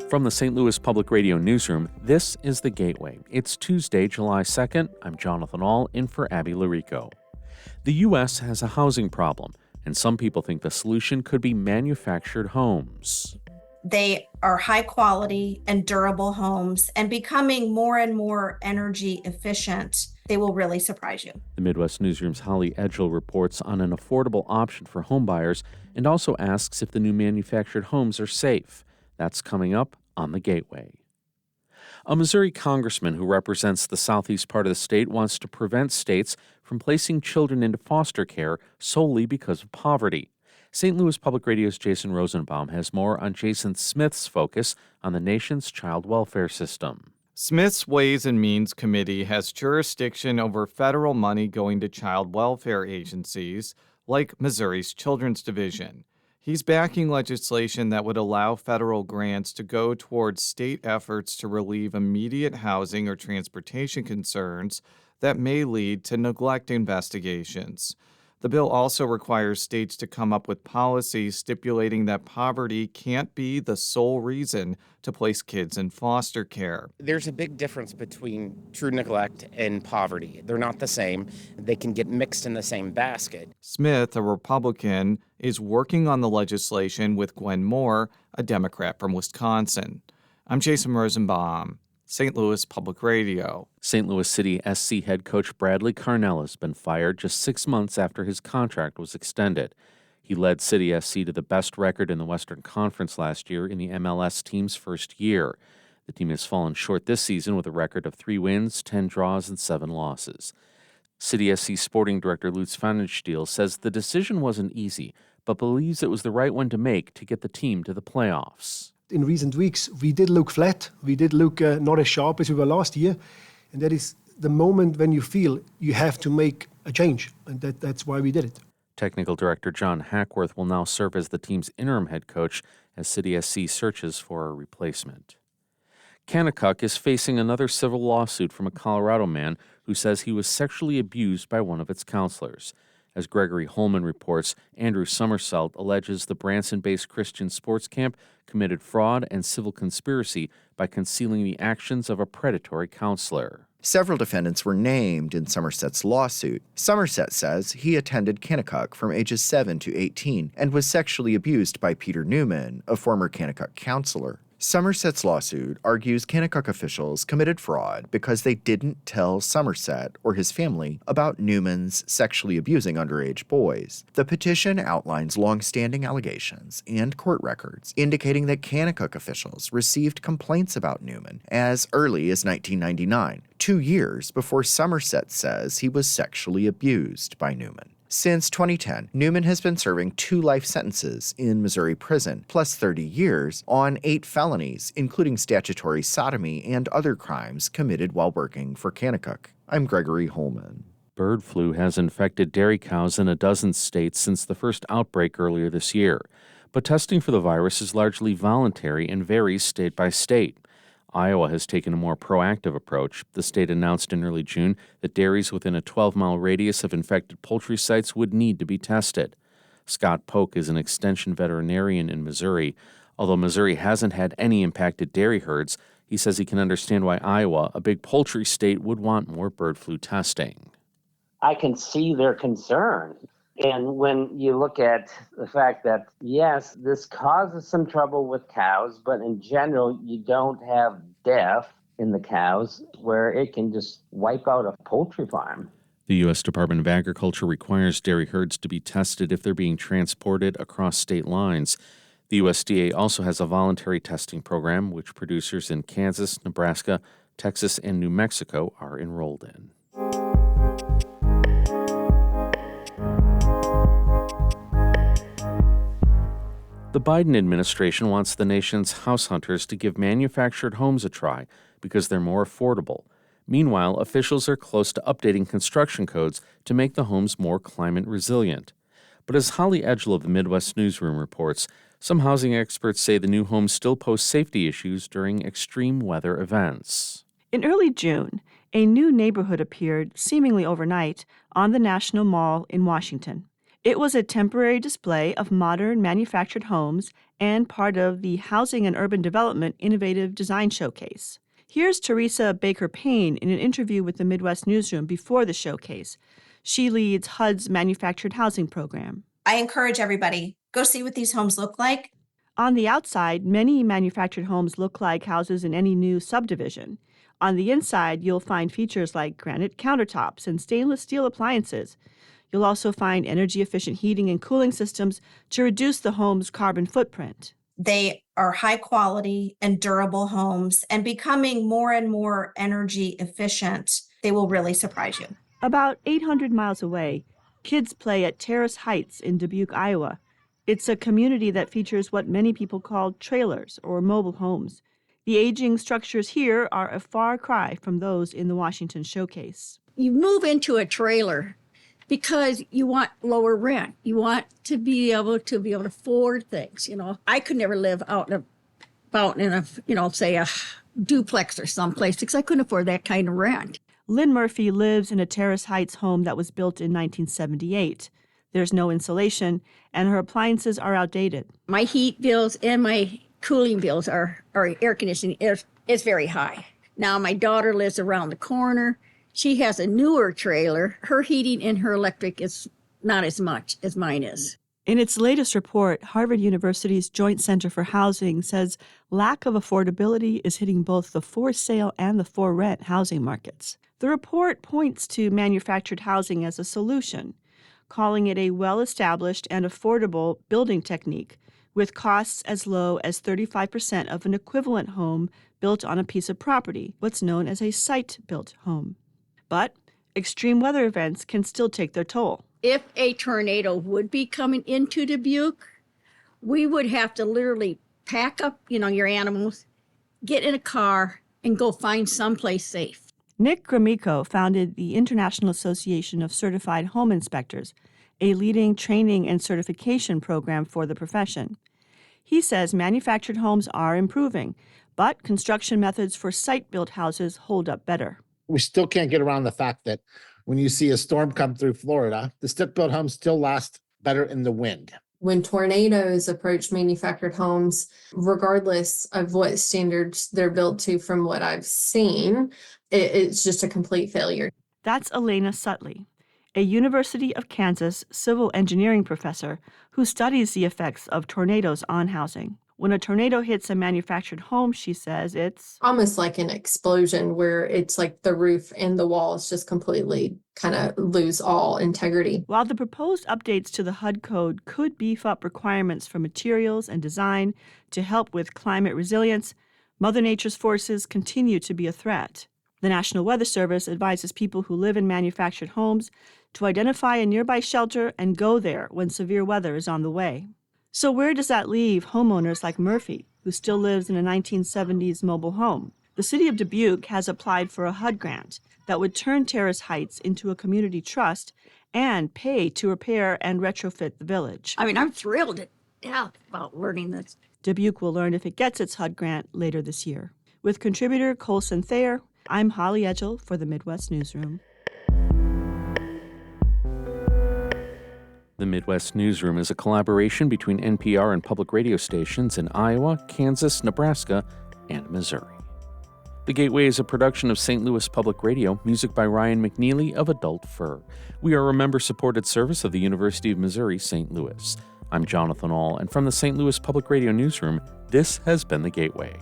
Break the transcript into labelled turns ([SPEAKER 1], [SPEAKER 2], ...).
[SPEAKER 1] From the St. Louis Public Radio newsroom, this is The Gateway. It's Tuesday, July 2nd. I'm Jonathan Ahl, in for Abby Larico. The U.S. has a housing problem, and some people think the solution could be manufactured homes.
[SPEAKER 2] They are high quality and durable homes and becoming more and more energy efficient. They will really surprise you.
[SPEAKER 1] The Midwest Newsroom's Holly Edgell reports on an affordable option for homebuyers and also asks if the new manufactured homes are safe. That's coming up on The Gateway. A Missouri congressman who represents the southeast part of the state wants to prevent states from placing children into foster care solely because of poverty. St. Louis Public Radio's Jason Rosenbaum has more on Jason Smith's focus on the nation's child welfare system.
[SPEAKER 3] Smith's Ways and Means Committee has jurisdiction over federal money going to child welfare agencies like Missouri's Children's Division. He's backing legislation that would allow federal grants to go towards state efforts to relieve immediate housing or transportation concerns that may lead to neglect investigations. The bill also requires states to come up with policies stipulating that poverty can't be the sole reason to place kids in foster care.
[SPEAKER 4] There's a big difference between true neglect and poverty. They're not the same. They can get mixed in the same basket.
[SPEAKER 3] Smith, a Republican, is working on the legislation with Gwen Moore, a Democrat from Wisconsin. I'm Jason Rosenbaum, St. Louis Public Radio.
[SPEAKER 1] St. Louis City SC head coach Bradley Carnell has been fired just 6 months after his contract was extended. He led City SC to the best record in the Western Conference last year in the MLS team's first year. The team has fallen short this season with a record of 3 wins, 10 draws, and 7 losses. City SC sporting director Lutz Pfannenstiel says the decision wasn't easy, but believes it was the right one to make to get the team to the playoffs.
[SPEAKER 5] In recent weeks, we did look flat. We did look not as sharp as we were last year. And that is the moment when you feel you have to make a change. And that's why we did it.
[SPEAKER 1] Technical director John Hackworth will now serve as the team's interim head coach as City SC searches for a replacement. Kanakuk is facing another civil lawsuit from a Colorado man who says he was sexually abused by one of its counselors. As Gregory Holman reports, Andrew Somersault alleges the Branson-based Christian sports camp committed fraud and civil conspiracy by concealing the actions of a predatory counselor.
[SPEAKER 6] Several defendants were named in Somerset's lawsuit. Somerset says he attended Kanakuk from ages 7 to 18 and was sexually abused by Peter Newman, a former Kanakuk counselor. Somerset's lawsuit argues Kanakuk officials committed fraud because they didn't tell Somerset or his family about Newman's sexually abusing underage boys. The petition outlines long-standing allegations and court records indicating that Kanakuk officials received complaints about Newman as early as 1999, 2 years before Somerset says he was sexually abused by Newman. Since 2010, Newman has been serving 2 life sentences in Missouri prison, plus 30 years, on 8 felonies, including statutory sodomy and other crimes committed while working for Kanakuk. I'm Gregory Holman.
[SPEAKER 1] Bird flu has infected dairy cows in a dozen states since the first outbreak earlier this year. But testing for the virus is largely voluntary and varies state by state. Iowa has taken a more proactive approach. The state announced in early June that dairies within a 12-mile radius of infected poultry sites would need to be tested. Scott Polk is an extension veterinarian in Missouri. Although Missouri hasn't had any impacted dairy herds, he says he can understand why Iowa, a big poultry state, would want more bird flu testing.
[SPEAKER 7] I can see their concern. And when you look at the fact that, yes, this causes some trouble with cows, but in general, you don't have death in the cows where it can just wipe out a poultry farm.
[SPEAKER 1] The U.S. Department of Agriculture requires dairy herds to be tested if they're being transported across state lines. The USDA also has a voluntary testing program, which producers in Kansas, Nebraska, Texas, and New Mexico are enrolled in. The Biden administration wants the nation's house hunters to give manufactured homes a try because they're more affordable. Meanwhile, officials are close to updating construction codes to make the homes more climate resilient. But as Holly Edgell of the Midwest Newsroom reports, some housing experts say the new homes still pose safety issues during extreme weather events.
[SPEAKER 8] In early June, a new neighborhood appeared, seemingly overnight, on the National Mall in Washington. It was a temporary display of modern manufactured homes and part of the Housing and Urban Development Innovative Design Showcase. Here's Teresa Baker Payne in an interview with the Midwest Newsroom before the showcase. She leads HUD's manufactured housing program.
[SPEAKER 2] I encourage everybody, go see what these homes look like.
[SPEAKER 8] On the outside, many manufactured homes look like houses in any new subdivision. On the inside, you'll find features like granite countertops and stainless steel appliances. You'll also find energy-efficient heating and cooling systems to reduce the home's carbon footprint.
[SPEAKER 2] They are high quality and durable homes and becoming more and more energy efficient. They will really surprise you.
[SPEAKER 8] About 800 miles away, kids play at Terrace Heights in Dubuque, Iowa. It's a community that features what many people call trailers or mobile homes. The aging structures here are a far cry from those in the Washington showcase.
[SPEAKER 9] You move into a trailer because you want lower rent. You want to be able to afford things. I could never live out in a, say a duplex or someplace because I couldn't afford that kind of rent.
[SPEAKER 8] Lynn Murphy lives in a Terrace Heights home that was built in 1978. There's no insulation, and her appliances are outdated.
[SPEAKER 9] My heat bills and my cooling bills are air conditioning is very high. Now my daughter lives around the corner. She has a newer trailer. Her heating and her electric is not as much as mine is.
[SPEAKER 8] In its latest report, Harvard University's Joint Center for Housing says lack of affordability is hitting both the for-sale and the for-rent housing markets. The report points to manufactured housing as a solution, calling it a well-established and affordable building technique with costs as low as 35% of an equivalent home built on a piece of property, what's known as a site-built home. But extreme weather events can still take their toll.
[SPEAKER 9] If a tornado would be coming into Dubuque, we would have to literally pack up, your animals, get in a car, and go find someplace safe.
[SPEAKER 8] Nick Gromyko founded the International Association of Certified Home Inspectors, a leading training and certification program for the profession. He says manufactured homes are improving, but construction methods for site-built houses hold up better.
[SPEAKER 10] We still can't get around the fact that when you see a storm come through Florida, the stick-built homes still last better in the wind.
[SPEAKER 11] When tornadoes approach manufactured homes, regardless of what standards they're built to from what I've seen, it's just a complete failure.
[SPEAKER 8] That's Elena Sutley, a University of Kansas civil engineering professor who studies the effects of tornadoes on housing. When a tornado hits a manufactured home, she says it's
[SPEAKER 11] almost like an explosion where it's like the roof and the walls just completely kind of lose all integrity.
[SPEAKER 8] While the proposed updates to the HUD code could beef up requirements for materials and design to help with climate resilience, Mother Nature's forces continue to be a threat. The National Weather Service advises people who live in manufactured homes to identify a nearby shelter and go there when severe weather is on the way. So where does that leave homeowners like Murphy, who still lives in a 1970s mobile home? The city of Dubuque has applied for a HUD grant that would turn Terrace Heights into a community trust and pay to repair and retrofit the village.
[SPEAKER 9] I'm thrilled to death about learning this.
[SPEAKER 8] Dubuque will learn if it gets its HUD grant later this year. With contributor Colson Thayer, I'm Holly Edgell for the Midwest Newsroom.
[SPEAKER 1] The Midwest Newsroom is a collaboration between NPR and public radio stations in Iowa, Kansas, Nebraska, and Missouri. The Gateway is a production of St. Louis Public Radio, music by Ryan McNeely of Adult Fur. We are a member-supported service of the University of Missouri, St. Louis. I'm Jonathan Ahl, and from the St. Louis Public Radio Newsroom, this has been The Gateway.